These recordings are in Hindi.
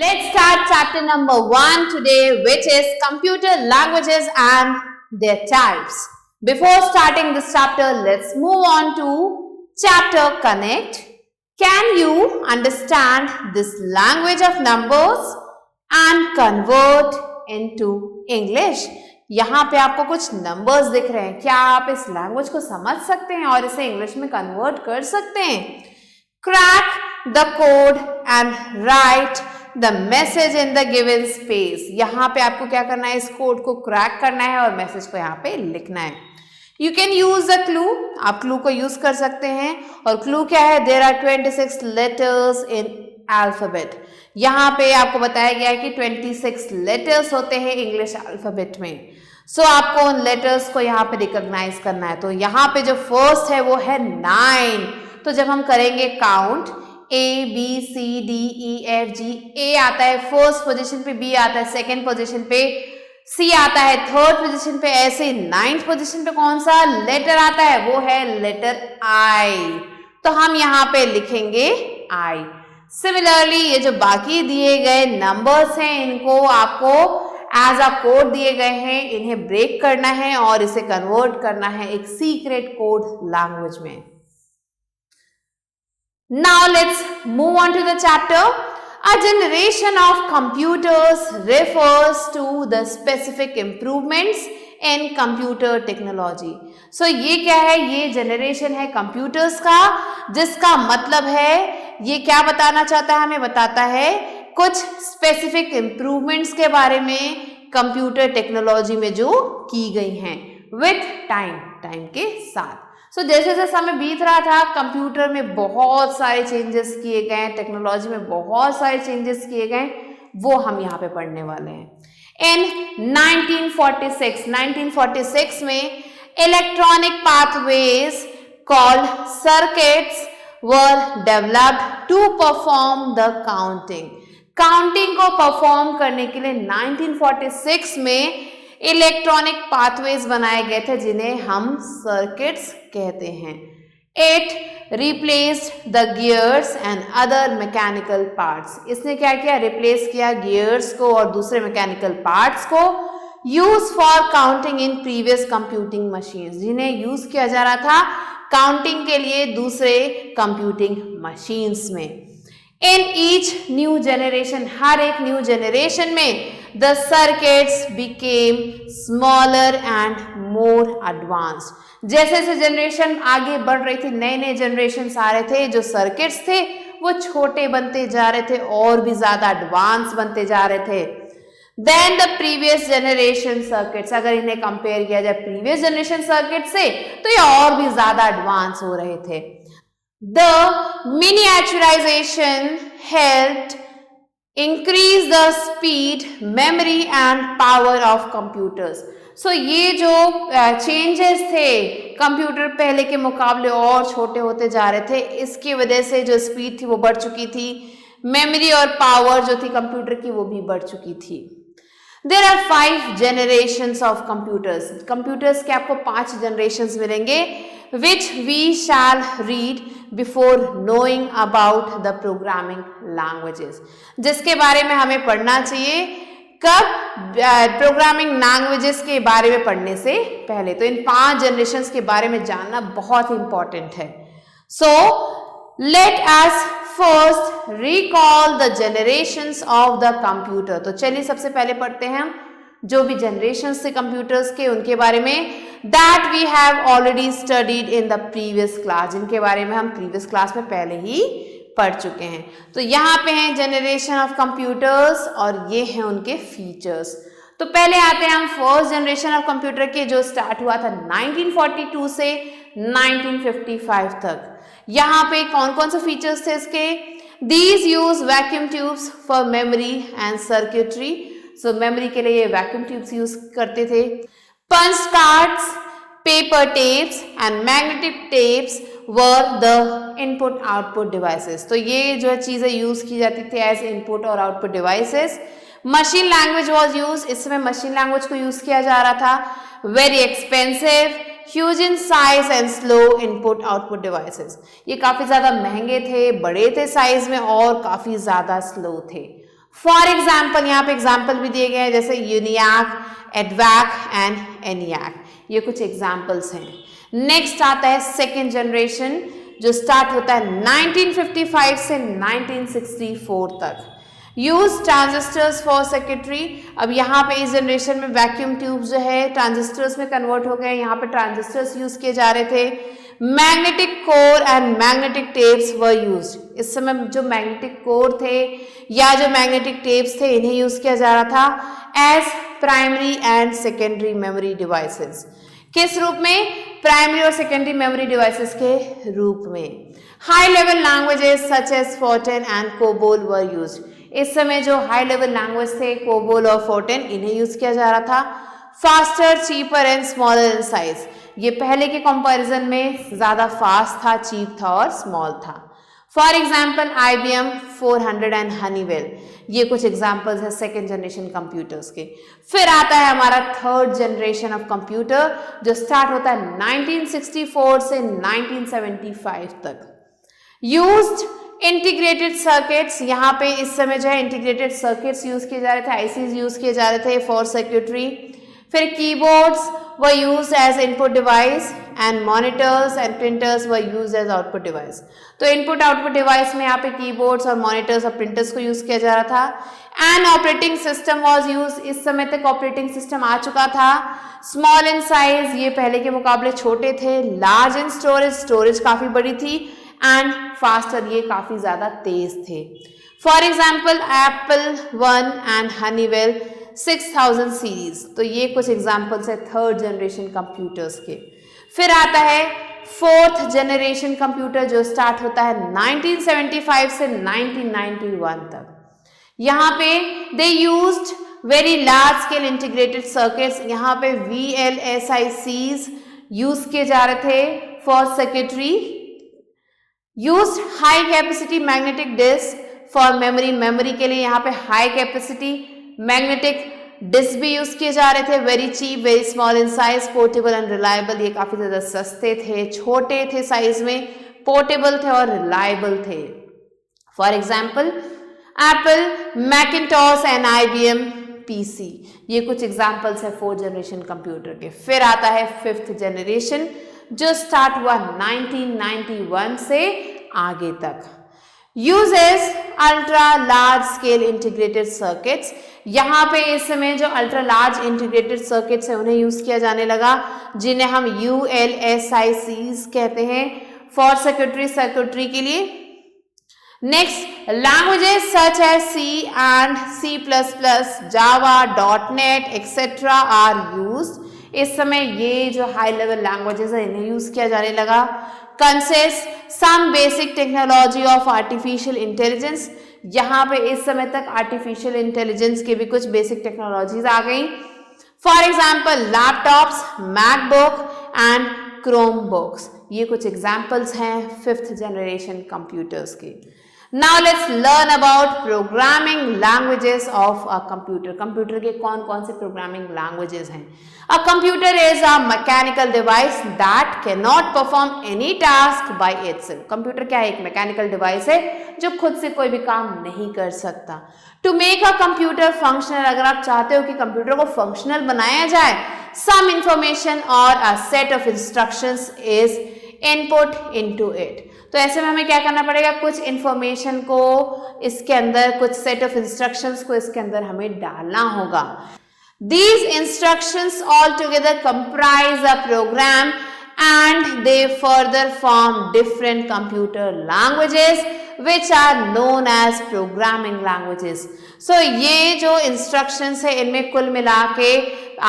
Let's start chapter number 1 today, which is computer languages and their types. Before starting this chapter, let's move on to chapter Connect. Can you understand this language of numbers and convert into English? यहाँ पे आपको कुछ नंबर्स दिख रहे हैं, क्या आप इस लैंग्वेज को समझ सकते हैं और इसे इंग्लिश में कन्वर्ट कर सकते हैं? Crack the code and right the message in the given space. यहाँ पे आपको क्या करना है, इस कोड को क्रैक करना है और मैसेज को यहाँ पे लिखना है. You can use the clue, आप क्लू को यूज कर सकते हैं. और क्लू क्या है? There are 26 letters in alphabet. यहाँ पे आपको बताया गया है कि 26 लेटर्स होते हैं इंग्लिश अल्फाबेट में. सो आपको उन लेटर्स को यहाँ पे रिकॉग्नाइज करना है. तो यहाँ पे जो फर्स्ट है वो है 9. तो जब हम करेंगे count, A, B, C, D, E, F, G, A आता है फर्स्ट पोजीशन पे, B आता है सेकेंड पोजीशन पे, C आता है थर्ड पोजीशन पे, ऐसे 9th पोजीशन पे कौन सा लेटर आता है? वो है लेटर I. तो हम यहाँ पे लिखेंगे I. सिमिलरली ये जो बाकी दिए गए नंबर्स हैं, इनको आपको एज अ कोड दिए गए हैं, इन्हें ब्रेक करना है और इसे कन्वर्ट करना है एक सीक्रेट कोड लैंग्वेज में. Now let's move on to the chapter. A generation of computers refers to the specific improvements in computer technology. So ये क्या है? ये जनरेशन है कंप्यूटर्स का, जिसका मतलब है ये क्या बताना चाहता है? हमें बताता है कुछ स्पेसिफिक इम्प्रूवमेंट्स के बारे में कंप्यूटर टेक्नोलॉजी में जो की गई हैं विथ टाइम के साथ. सो जैसे जैसे समय बीत रहा था, कंप्यूटर में बहुत सारे चेंजेस किए गए, टेक्नोलॉजी में बहुत सारे चेंजेस किए गए, वो हम यहाँ पे पढ़ने वाले हैं. इन 1946 में electronic pathways called circuits were developed to perform the counting. Counting को परफॉर्म करने के लिए 1946 में इलेक्ट्रॉनिक पाथवेज बनाए गए थे, जिन्हें हम सर्किट्स कहते हैं. It replaced the gears and other mechanical parts. इसने क्या किया? रिप्लेस किया गियर्स को और दूसरे मैकेनिकल पार्ट्स को, use for counting in previous computing machines, जिन्हें यूज किया जा रहा था काउंटिंग के लिए दूसरे कंप्यूटिंग मशीन्स में. इन ईच न्यू जनरेशन, हर एक न्यू जनरेशन में the circuits became smaller and more advanced. जैसे जैसे जनरेशन आगे बढ़ रही थी, नए नए जनरेशन आ रहे थे, जो सर्किट्स थे वो छोटे बनते जा रहे थे और भी ज्यादा एडवांस बनते जा रहे थे. Then the previous generation circuits, अगर इन्हें कंपेयर किया जाए प्रीवियस जनरेशन सर्किट से, तो ये और भी ज्यादा एडवांस हो रहे थे. The miniaturisation helped increase the speed, memory and power of computers. So ये जो changes थे, कंप्यूटर पहले के मुकाबले और छोटे होते जा रहे थे, इसकी वजह से जो स्पीड थी वो बढ़ चुकी थी, मेमोरी और पावर जो थी कंप्यूटर की वो भी बढ़ चुकी थी. There are 5 generations of computers. Computers के आपको 5 generations मिलेंगे, which we shall read before knowing about the programming languages. जिसके बारे में हमें पढ़ना चाहिए कब? प्रोग्रामिंग लैंग्वेजेस के बारे में पढ़ने से पहले. तो इन 5 जनरेशन्स के बारे में जानना बहुत इंपॉर्टेंट है. So let us first recall the generations of the computer. तो चलिए सबसे पहले पढ़ते हैं हम जो भी जनरेशन्स थे कंप्यूटर्स के, उनके बारे में. That we have already studied in the previous class, जिनके बारे में हम प्रीवियस क्लास में पहले ही पढ़ चुके हैं. तो यहाँ पे हैं जनरेशन ऑफ कंप्यूटर्स और ये हैं उनके फीचर्स. तो पहले आते हैं हम फर्स्ट जनरेशन ऑफ कंप्यूटर के, जो स्टार्ट हुआ था 1942 से 1955 तक. यहाँ पे कौन कौन से फीचर्स थे इसके? These use vacuum tubes for memory and circuitry. So memory के लिए वैक्यूम ट्यूब्स यूज करते थे. Punch cards, paper tapes and magnetic tapes were the input output devices. तो ये जो चीजें यूज की जाती थी एज इनपुट और output devices. Machine language was use, इस समय मशीन लैंग्वेज को यूज किया जा रहा था. Very expensive, huge in size and slow input output devices. ये काफी ज्यादा महंगे थे, बड़े थे साइज में और काफी ज्यादा स्लो थे. फॉर एग्जाम्पल यहाँ पे एग्जाम्पल भी दिए गए हैं, जैसे यूनियाक, एडवैक एंड एनियाक, ये कुछ एग्जाम्पल्स हैं। नेक्स्ट आता है सेकेंड जनरेशन, जो स्टार्ट होता है 1955 से 1964 तक। Use transistors for circuitry. अब यहाँ पे इस जनरेशन में वैक्यूम ट्यूब जो है ट्रांजिस्टर्स में कन्वर्ट हो गए, यहाँ पे ट्रांजिस्टर्स यूज किए जा रहे थे। Magnetic core and magnetic tapes were used. इस समय जो मैग्नेटिक कोर थे या जो मैग्नेटिक टेप्स थे, इन्हें यूज किया जा रहा था as primary and secondary memory devices. किस रूप में? प्राइमरी और सेकेंडरी मेमोरी डिवाइसेस के रूप में। High level languages such as FORTRAN and COBOL were used. इस समय जो हाई लेवल लैंग्वेज थे कोबोल और फोर्टेन, इन्हें यूज किया जा रहा था। Faster, cheaper and smaller in size. ये पहले के कंपैरिजन में ज्यादा फास्ट था, चीप था और स्मॉल था। For example IBM 400 and Honeywell, ये कुछ एग्जाम्पल्स है सेकेंड जनरेशन कंप्यूटर्स के। फिर आता है हमारा थर्ड जनरेशन ऑफ कंप्यूटर, जो स्टार्ट होता है 1964 से 1975 तक। यूज्ड इंटीग्रेटेड सर्किट्स, यहाँ पे इस समय जो है इंटीग्रेटेड सर्किट्स यूज किए जा रहे थे, आईसीज यूज किए जा रहे थे फॉर सर्किटरी। फिर keyboards were used as input device and monitors and printers were used as output device. तो इनपुट आउटपुट डिवाइस में यहाँ पे कीबोर्ड्स और मॉनिटर्स और प्रिंटर्स को यूज किया जा रहा था। And operating system was used. इस समय तक ऑपरेटिंग सिस्टम आ चुका था। स्मॉल इन साइज, ये पहले के मुकाबले छोटे थे। लार्ज इन स्टोरेज, स्टोरेज काफी बड़ी थी। एंड फास्टर, ये काफी ज्यादा तेज थे। For example Apple 1 and Honeywell 6000 series. तो ये कुछ एग्जाम्पल्स है थर्ड जनरेशन कंप्यूटर्स के। फिर आता है फोर्थ जनरेशन कंप्यूटर, जो स्टार्ट होता है 1975 से 1991 तक। यहाँ पे they used very large scale integrated circuits. यहाँ पे VLSICs यूज किए जा रहे थे for circuitry. Used high capacity magnetic disk for memory. Memory के लिए यहाँ पे हाई कैपेसिटी मैग्नेटिक डिस्क भी यूज किए जा रहे थे। Very cheap, very small in size, portable and reliable. ये काफी ज्यादा सस्ते थे, छोटे थे साइज में, पोर्टेबल थे और रिलायबल थे। For example Apple, Macintosh and IBM PC। ये कुछ एग्जाम्पल्स है फोर्थ जनरेशन कंप्यूटर के। फिर आता है फिफ्थ जनरेशन, जो स्टार्ट हुआ 1991 से आगे तक। Uses ultra large scale integrated circuits. यहाँ पे इस समय जो अल्ट्रा लार्ज इंटीग्रेटेड सर्किट्स है उन्हें यूज किया जाने लगा, जिन्हें हम ULSICs कहते हैं फॉर सर्किटरी के लिए। Next, languages such as C and C++, Java, .NET etcetera are used. इस समय ये जो हाई लेवल लैंग्वेजेस है इन्हें यूज किया जाने लगा। Consist some basic technology of artificial intelligence. यहाँ पे इस समय तक आर्टिफिशियल इंटेलिजेंस के भी कुछ बेसिक टेक्नोलॉजीज आ गई। For example laptops, MacBook and Chrome books. ये कुछ एग्जाम्पल्स हैं फिफ्थ जनरेशन कंप्यूटर्स के। Now let's learn about programming languages of a computer. Computer के कौन कौन से प्रोग्रामिंग लैंग्वेजेस हैं? A computer is a mechanical device that cannot perform any task by itself. Computer क्या है? एक मैकेनिकल डिवाइस है जो खुद से कोई भी काम नहीं कर सकता। To make a computer functional, अगर आप चाहते हो कि कंप्यूटर को फंक्शनल बनाया जाए, some information or a set of instructions is input into it. तो ऐसे में हमें क्या करना पड़ेगा? कुछ इंफॉर्मेशन को इसके अंदर, कुछ सेट ऑफ इंस्ट्रक्शंस को इसके अंदर हमें डालना होगा। These instructions altogether comprise a program and they further form different computer languages which are known as programming languages. So ये जो instructions है इनमें कुल मिला के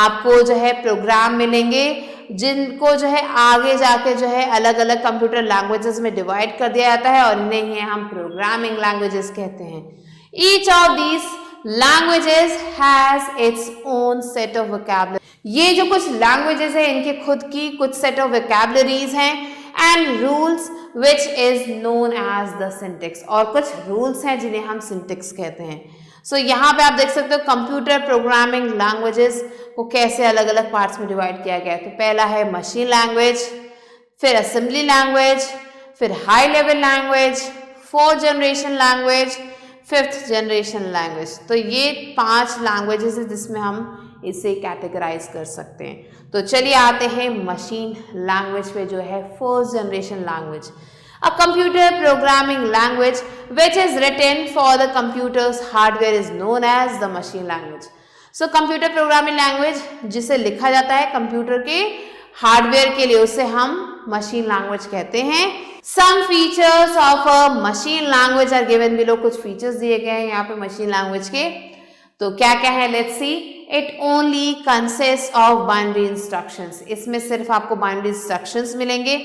आपको जो है प्रोग्राम मिलेंगे, जिनको जो है आगे जाके जो है अलग अलग कंप्यूटर लैंग्वेजेस में डिवाइड कर दिया जाता है और इन्हें ही हम प्रोग्रामिंग लैंग्वेजेस कहते हैं। Each of these languages has its own set of vocabulary. ये जो कुछ लैंग्वेजेस है इनके खुद की कुछ सेट ऑफ वोकैबुलरीज हैं and rules which is known as the syntax. और कुछ रूल्स हैं जिन्हें हम सिंटेक्स कहते हैं। सो यहाँ पे आप देख सकते हो कंप्यूटर प्रोग्रामिंग लैंग्वेजेस को कैसे अलग अलग पार्ट्स में डिवाइड किया गया है। तो पहला है मशीन लैंग्वेज, फिर असेंबली लैंग्वेज, फिर high level language, fourth generation language, 5th generation language. तो ये 5 लैंग्वेजेस है जिसमें हम इसे कैटेगराइज कर सकते हैं। तो चलिए आते हैं मशीन लैंग्वेज पे, जो है 1st generation language, a computer programming language which is written for the computer's hardware is known as the machine language. So computer programming language जिसे लिखा जाता है कंप्यूटर के हार्डवेयर के लिए, उसे हम मशीन लैंग्वेज कहते हैं। Some features of a machine language are given below. कुछ फीचर्स दिए गए हैं यहाँ पे मशीन लैंग्वेज के, तो क्या क्या है, let's see. It only consist of binary instructions. इसमें सिर्फ आपको बाइनरी इंस्ट्रक्शंस मिलेंगे,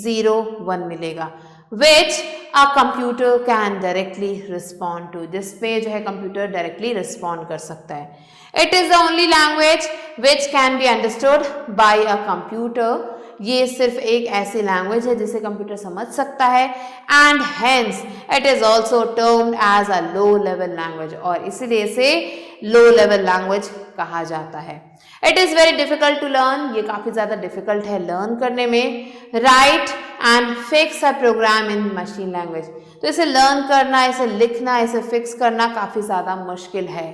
0 1 मिलेगा। Which a computer can directly respond to, जिसपे जो है कंप्यूटर डायरेक्टली रिस्पॉन्ड कर सकता है। It is the only language which can be understood by a computer. ये सिर्फ एक ऐसी लैंग्वेज है जिसे कंप्यूटर समझ सकता है। And hence it is also termed as a low level language, और इसीलिए इसे लो लेवल लैंग्वेज कहा जाता है। It is very difficult to learn, ये काफी ज्यादा डिफिकल्ट है लर्न करने में। Write and fix a program in machine language, तो इसे लर्न करना, इसे लिखना, इसे फिक्स करना काफी ज्यादा मुश्किल है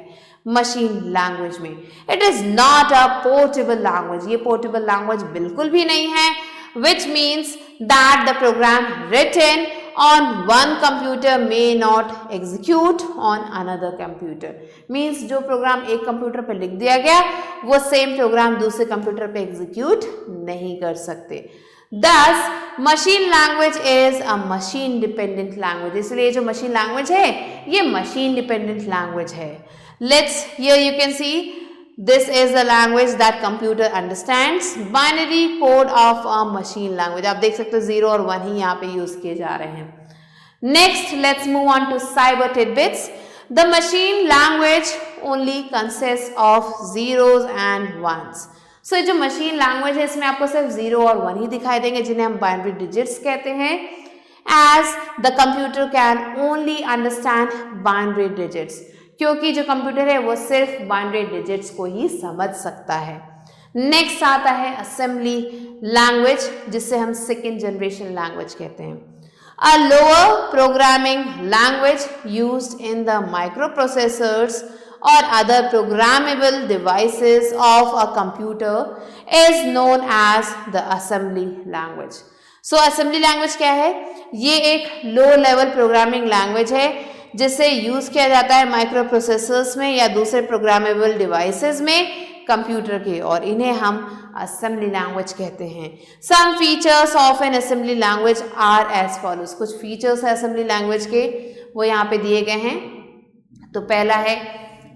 मशीन लैंग्वेज में। It is not a portable language, ये पोर्टेबल लैंग्वेज बिल्कुल भी नहीं है। Which means that the program written on one computer may not execute on another computer। Means जो प्रोग्राम एक कंप्यूटर पे लिख दिया गया वो सेम प्रोग्राम दूसरे कंप्यूटर पे एग्जीक्यूट नहीं कर सकते। Thus machine language is a machine dependent language। इसलिए जो मशीन लैंग्वेज है ये मशीन डिपेंडेंट लैंग्वेज है। Let's here you can see this is the language that computer understands, binary code of a machine language। आप देख सकते हो 0 और 1 ही यहाँ पे यूज किए जा रहे हैं। Next let's move on to cyber tidbits। The machine language only consists of zeros and ones। So जो मशीन लैंग्वेज है इसमें आपको सिर्फ 0 और 1 ही दिखाई देंगे, जिन्हें हम बाइनरी डिजिट्स कहते हैं। As the computer can only understand binary digits, क्योंकि जो कंप्यूटर है वो सिर्फ बाइनरी डिजिट्स को ही समझ सकता है। नेक्स्ट आता है असेंबली लैंग्वेज, जिसे हम 2nd जनरेशन लैंग्वेज कहते हैं। A lower programming language used in the microprocessors or other programmable devices of a computer is known as the assembly language। So assembly language क्या है? ये एक low level programming language है जिसे यूज किया जाता है माइक्रो प्रोसेसर्स में या दूसरे प्रोग्रामेबल डिवाइसेस में कंप्यूटर के, और इन्हें हम असेंबली लैंग्वेज कहते हैं। Some features of an assembly language are as follows. कुछ फीचर्स है असेंबली लैंग्वेज के, वो यहाँ पे दिए गए हैं। तो पहला है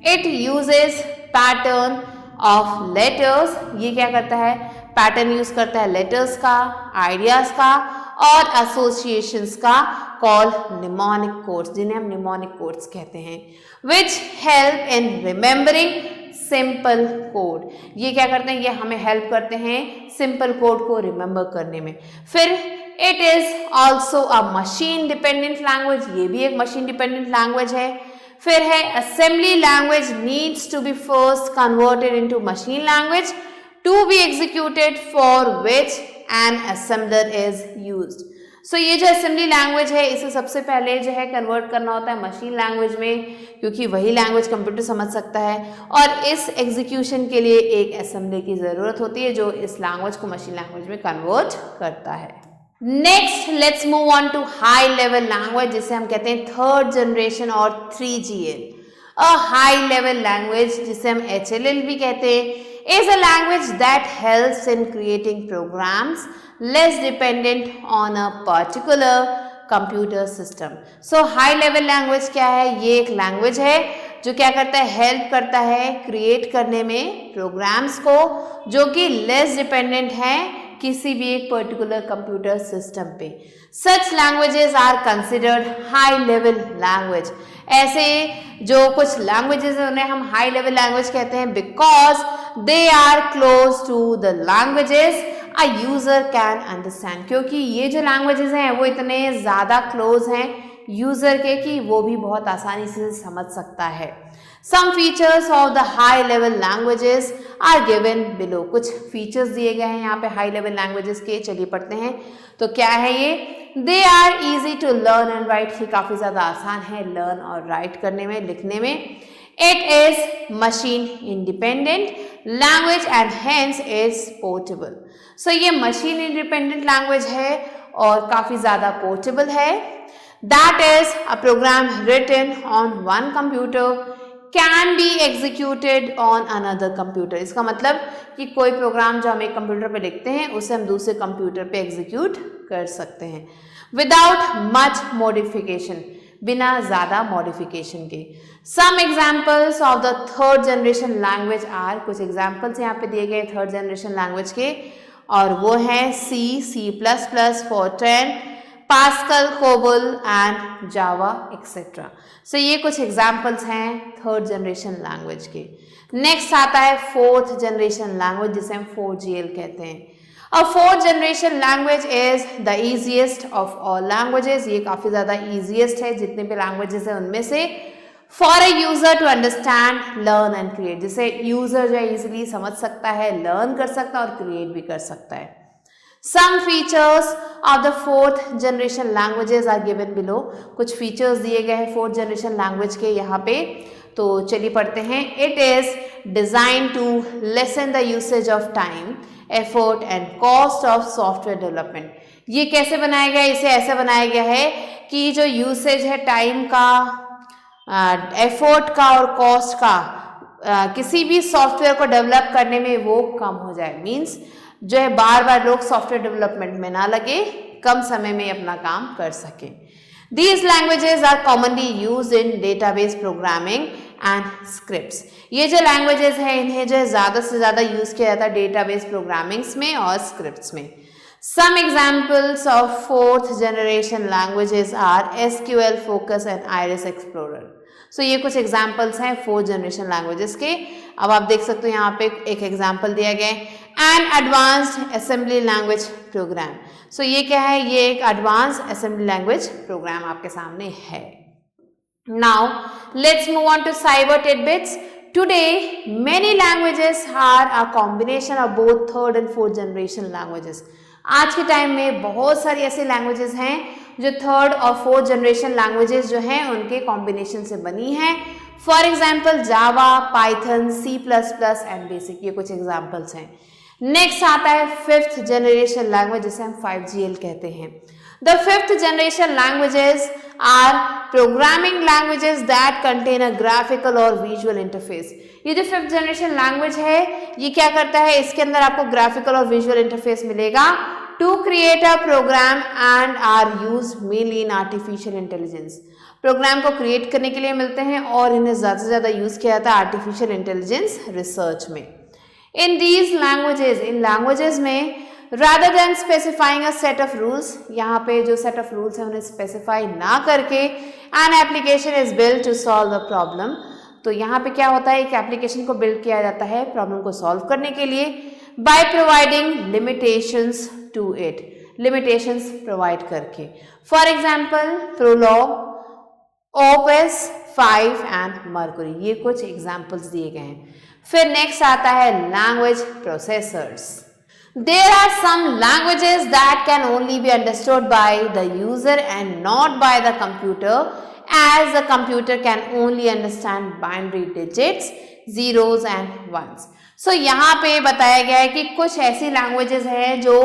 it uses pattern of letters. ये क्या करता है? पैटर्न यूज करता है लेटर्स का, आइडियाज का और एसोसिएशंस का, कॉल निमोनिक कोड्स, जिन्हें हम निमोनिक कोड्स कहते हैं। Which help in remembering simple code. ये क्या करते हैं? ये हमें हेल्प करते हैं सिंपल कोड को रिमेंबर करने में। फिर it is also a machine dependent language, ये भी एक मशीन डिपेंडेंट लैंग्वेज है। फिर है assembly language needs to be first converted into machine language to be executed for which an assembler is used. So ये जो असेंबली लैंग्वेज है इसे सबसे पहले जो है कन्वर्ट करना होता है मशीन लैंग्वेज में, क्योंकि वही लैंग्वेज कंप्यूटर समझ सकता है, और इस एग्जीक्यूशन के लिए एक असेंबली की ज़रूरत होती है जो इस लैंग्वेज को मशीन लैंग्वेज में कन्वर्ट करता है। Next let's move on to high level language, जिसे हम कहते हैं 3rd जनरेशन और 3GL। A high level language, जिसे हम HLL भी कहते हैं, is a language that helps in creating programs less dependent on a particular computer system। So high level language क्या है? ये एक language है जो क्या करता है? हेल्प करता है क्रिएट करने में प्रोग्राम्स को जो कि लेस डिपेंडेंट हैं किसी भी एक पर्टिकुलर कंप्यूटर सिस्टम पे। Such languages are considered high level language. ऐसे जो कुछ लैंग्वेजेस हैं उन्हें हम हाई लेवल लैंग्वेज कहते हैं because they are close to the languages a user can understand, क्योंकि ये जो लैंग्वेजेस हैं वो इतने ज़्यादा क्लोज हैं यूजर के कि वो भी बहुत आसानी से समझ सकता है। Some features of the high level languages are given below. कुछ फीचर्स दिए गए हैं यहाँ पे हाई लेवल लैंग्वेजेस के, चलिए पढ़ते हैं। तो क्या है ये? They are easy to learn and write, ये काफ़ी ज़्यादा आसान है लर्न और राइट करने में, लिखने में। It is machine independent language and hence is portable. So ये मशीन इंडिपेंडेंट लैंग्वेज है और काफ़ी ज़्यादा पोर्टेबल है। That is a program written on one computer can be executed on another computer. इसका मतलब कि कोई प्रोग्राम जो हम एक कंप्यूटर पे लिखते हैं उसे हम दूसरे कंप्यूटर पे एग्जीक्यूट कर सकते हैं विदाउट मच मॉडिफिकेशन, बिना ज़्यादा मॉडिफिकेशन के। Some examples of the third generation language are, कुछ एग्जाम्पल्स यहाँ पे दिए गए थर्ड जनरेशन लैंग्वेज के, और वो है C, C++, Fortran, Pascal, COBOL and Java etcetera. So ये कुछ एग्जाम्पल्स हैं थर्ड जनरेशन लैंग्वेज के। नेक्स्ट आता है फोर्थ जनरेशन लैंग्वेज, जिसे हम 4GL कहते हैं। अ fourth generation language is the easiest of all languages. ये काफ़ी ज़्यादा ईजीएस्ट है जितने भी लैंग्वेजेस है उनमें से। For a user to understand, learn and create, जिसे यूजर जो है इजिली समझ सकता है, लर्न कर सकता है और क्रिएट भी कर सकता है। Some features of the fourth generation languages are given below. कुछ फीचर्स दिए गए हैं फोर्थ जनरेशन लैंग्वेज के यहाँ पे, तो चलिए पढ़ते हैं। It is designed to lessen the usage of time, effort and cost of software development. ये कैसे बनाया गया है? इसे ऐसे बनाया गया है कि जो यूसेज है टाइम का, एफर्ट का और कॉस्ट का, किसी भी सॉफ्टवेयर को डेवलप करने में वो कम हो जाए। मीन्स जो है बार बार लोग सॉफ्टवेयर डेवलपमेंट में ना लगे, कम समय में अपना काम कर सके। These languages are commonly used in database programming and scripts. ये जो लैंग्वेजेस हैं इन्हें जो है ज़्यादा से ज़्यादा यूज़ किया जाता है डेटाबेस प्रोग्रामिंग्स में और स्क्रिप्ट्स में। Some examples of fourth generation languages are SQL, Focus and Iris Explorer. So ये कुछ एग्जाम्पल्स हैं फोर्थ जनरेशन लैंग्वेजेस के। अब आप देख सकते हो यहाँ पे एक एग्जाम्पल दिया गया है, an advanced assembly language program. So ये क्या है? ये एक एडवांस्ड असेंबली लैंग्वेज प्रोग्राम आपके सामने है। Now let's move on to cyber tidbits. Today many languages are a combination of both third and fourth generation languages. आज के टाइम में बहुत सारी ऐसी लैंग्वेजेस हैं जो थर्ड और फोर्थ जनरेशन लैंग्वेजेस जो हैं उनके कॉम्बिनेशन से बनी हैं। For example Java, Python, C++ and basic, ये कुछ एग्जाम्पल्स हैं। नेक्स्ट आता है फिफ्थ जनरेशन लैंग्वेज, जिसे हम 5GL कहते हैं। The fifth generation languages R programming languages that contain a graphical और विजुअल इंटरफेस। ये जो फिफ्थ जनरेशन लैंग्वेज है ये क्या करता है? इसके अंदर आपको ग्राफिकल और विजुअल इंटरफेस मिलेगा to create a program and are use mainly in artificial intelligence. Program को क्रिएट करने के लिए मिलते हैं और इन्हें ज़्यादा से ज़्यादा यूज़ किया जाता है आर्टिफिशियल इंटेलिजेंस रिसर्च में। In these languages, in languages में rather than specifying a set of rules, यहाँ पे जो set of rules है उन्हें स्पेसिफाई ना करके an application is built to solve the problem। तो यहाँ पे क्या होता है? एक एप्लीकेशन को बिल्ड किया जाता है प्रॉब्लम को सॉल्व करने के लिए by providing limitations to it, limitations provide करके। For example Prolog, Opus 5 and Mercury, ये कुछ एग्जाम्पल्स दिए गए हैं। फिर नेक्स्ट आता है language processors. There are some languages that can only be understood by the user and not by the computer, as the computer can only understand binary digits, zeros and ones. So यहाँ पे बताया गया है कि कुछ ऐसी लैंग्वेजेस हैं जो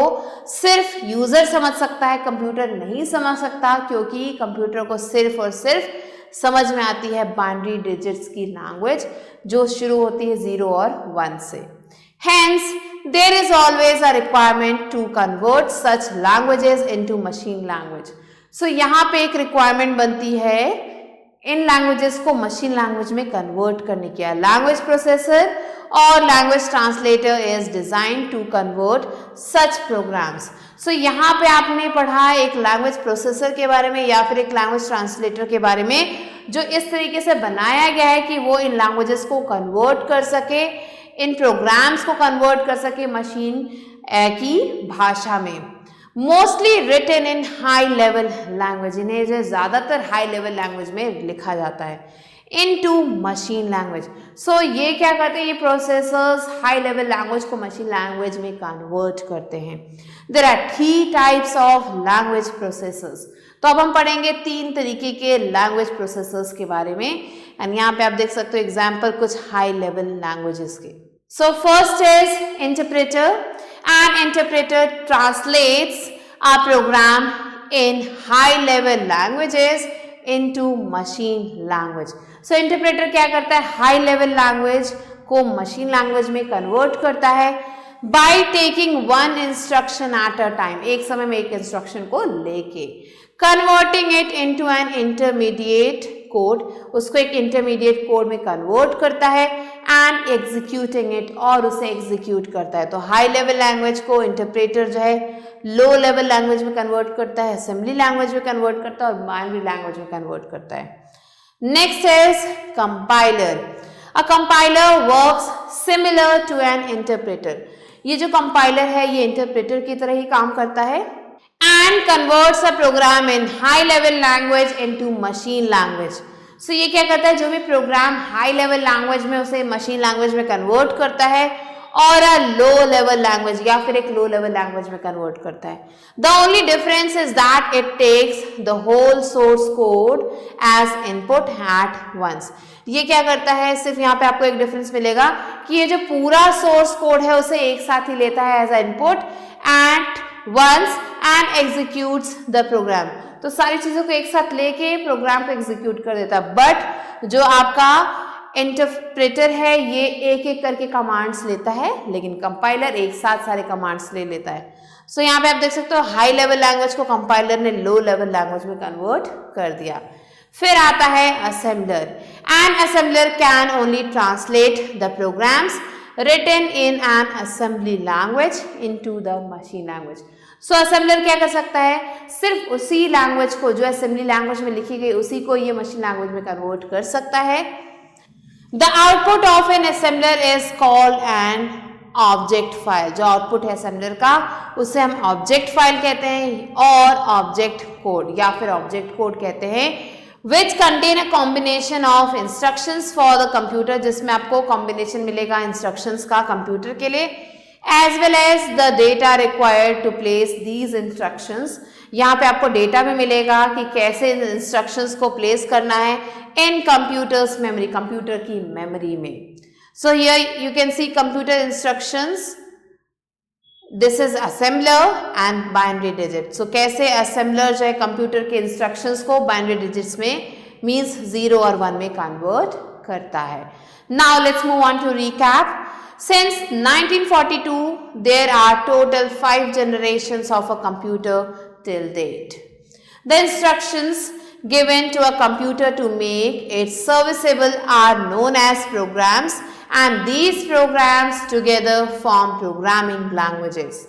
सिर्फ यूजर समझ सकता है, कंप्यूटर नहीं समझ सकता, क्योंकि कंप्यूटर को सिर्फ और सिर्फ समझ में आती है बाइनरी डिजिट्स की लैंग्वेज जो शुरू होती है 0 और 1 से। Hence, there is always a requirement to convert such languages into machine language. So यहाँ पे एक requirement बनती है इन लैंग्वेजेस को मशीन लैंग्वेज में कन्वर्ट करने की। लैंग्वेज प्रोसेसर और language translator is design to convert such programs. So यहाँ पे आपने पढ़ा एक लैंग्वेज प्रोसेसर के बारे में या फिर एक लैंग्वेज ट्रांसलेटर के बारे में जो इस तरीके से बनाया गया है कि वो इन लैंग्वेजेस को कन्वर्ट कर सके, इन प्रोग्राम्स को कन्वर्ट कर सके मशीन की भाषा में। Mostly written in high level language, इन्हें जो ज़्यादातर हाई लेवल लैंग्वेज में लिखा जाता है। into machine language. So ये क्या करते हैं, ये processors high level language को machine language में convert करते हैं. There are 3 types of language processors. तो अब हम पढ़ेंगे 3 तरीके के language processors के बारे में, एंड यहाँ पे आप देख सकते हो एग्जाम्पल कुछ high level languages के. So first is interpreter. An interpreter translates a program in high level languages into machine language. So interpreter क्या करता है, high level language को machine language में convert करता है by taking one instruction at a time. एक समय में एक instruction को लेके converting it into an intermediate code, उसको एक intermediate code में convert करता है and executing it, और उसे execute करता है. तो high level language को interpreter जो है low level language में convert करता है, assembly language में convert करता है और binary language में convert करता है. Next is compiler. A compiler works similar to an interpreter. ये जो compiler है ये interpreter की तरह ही काम करता है and converts a program in high level language into machine language. So ये क्या करता है, जो भी प्रोग्राम हाई लेवल लैंग्वेज में उसे मशीन लैंग्वेज में कन्वर्ट करता है और अ लो लेवल लैंग्वेज या फिर एक लो लेवल लैंग्वेज में कन्वर्ट करता है. The only difference is that it takes the whole source code as input at once. ये क्या करता है, सिर्फ यहाँ पे आपको एक डिफरेंस मिलेगा कि ये जो पूरा सोर्स कोड है उसे एक साथ ही लेता है as a input at once and executes the program. तो सारी चीजों को एक साथ लेके प्रोग्राम को एग्जीक्यूट कर देता है. बट जो आपका इंटरप्रेटर है ये एक एक करके कमांड्स लेता है, लेकिन कंपाइलर एक साथ सारे कमांड्स ले लेता है. सो यहाँ पे आप देख सकते हो हाई लेवल लैंग्वेज को कंपाइलर ने लो लेवल लैंग्वेज में कन्वर्ट कर दिया. फिर आता है assembler. An assembler can only translate the programs written in an assembly language into the machine language. So assembler क्या कर सकता है, सिर्फ उसी लैंग्वेज को जो असेंबली लैंग्वेज में लिखी गई उसी को ये मशीन लैंग्वेज में कन्वर्ट कर सकता है. The output of an assembler is called an object file. जो आउटपुट है असेंबलर का उसे हम ऑब्जेक्ट फाइल कहते हैं और ऑब्जेक्ट कोड या फिर ऑब्जेक्ट कोड कहते हैं, which contain a combination of instructions for the computer, जिसमें आपको combination मिलेगा instructions का कंप्यूटर के लिए, as well as the data required to place these instructions. यहाँ पे आपको डेटा भी मिलेगा कि कैसे instructions को place करना है in computers memory, कंप्यूटर की मेमोरी में. So here you can see computer instructions. This is assembler and binary digit. So कैसे assembler जो है कंप्यूटर के instructions को binary digits में means 0 और 1 में convert करता है. Now let's move on to recap. Since 1942, there are total 5 generations of a computer till date. The instructions given to a computer to make it serviceable are known as programs, and these programs together form programming languages.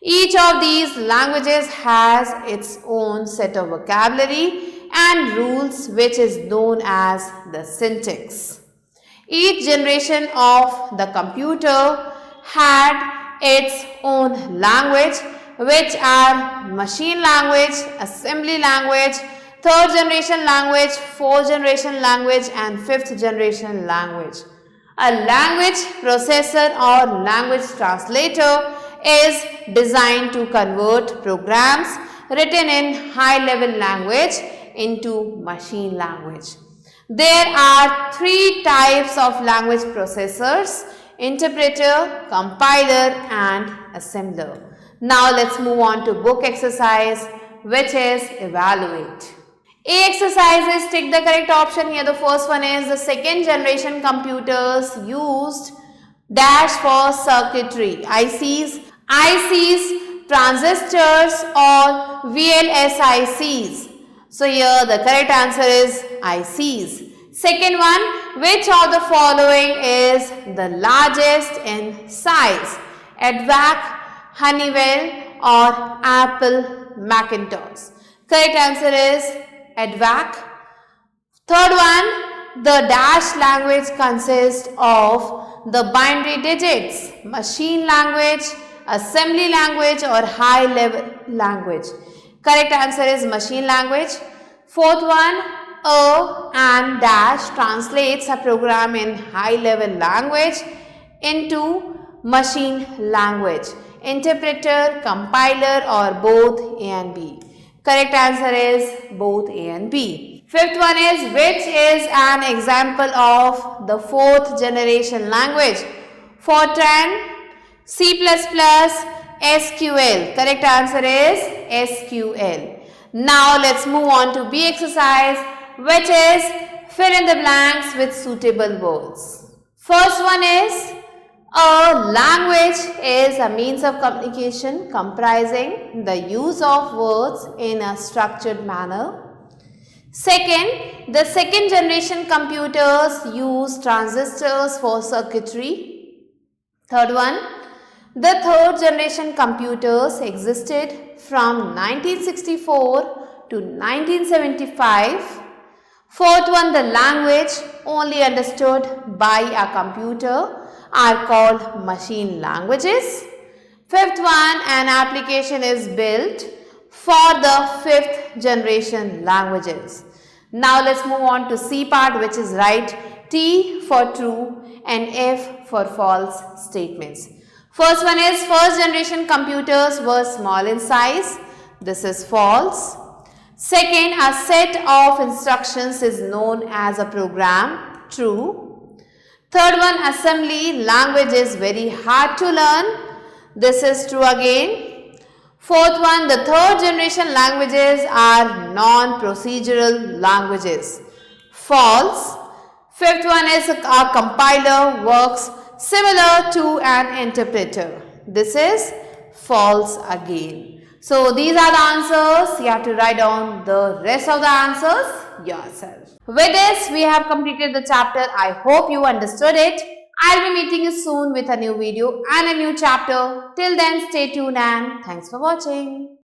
Each of these languages has its own set of vocabulary and rules, which is known as the syntax. Each generation of the computer had its own language, which are machine language, assembly language, third generation language, fourth generation language, and fifth generation language. A language processor or language translator is designed to convert programs written in high level language into machine language. There are 3 types of language processors: interpreter, compiler, and assembler. Now let's move on to book exercise, which is evaluate. A exercise is tick the correct option here. The first one is the second generation computers used dash for circuitry, ICs, transistors, or VLSICs. So here the correct answer is ICs. Second one, which of the following is the largest in size? ADVAC, Honeywell, or Apple Macintosh? Correct answer is ADVAC. Third one, the dash language consists of the binary digits, machine language, assembly language, or high level language. Correct answer is machine language. Fourth one, A and dash translates a program in high-level language into machine language. Interpreter, compiler, or both A and B. Correct answer is both A and B. Fifth one is, which is an example of the fourth generation language? Fortran, C++, SQL. Correct answer is SQL. Now let's move on to B exercise, which is fill in the blanks with suitable words. First one is, a language is a means of communication comprising the use of words in a structured manner. Second, the second generation computers use transistors for circuitry. Third one, the third generation computers existed from 1964 to 1975. Fourth one, the language only understood by a computer are called machine languages. Fifth one, an application is built for the fifth generation languages. Now let's move on to C part, which is right, T for true and F for false statements. First one is, first generation computers were small in size. This is false. Second, a set of instructions is known as a program. True. Third one, assembly language is very hard to learn. This is true again. Fourth one, the third generation languages are non-procedural languages. False. Fifth one is, a compiler works similar to an interpreter. This is false again. So these are the answers. You have to write down the rest of the answers yourself. With this, we have completed the chapter. I hope you understood it. I'll be meeting you soon with a new video and a new chapter. Till then, stay tuned and thanks for watching.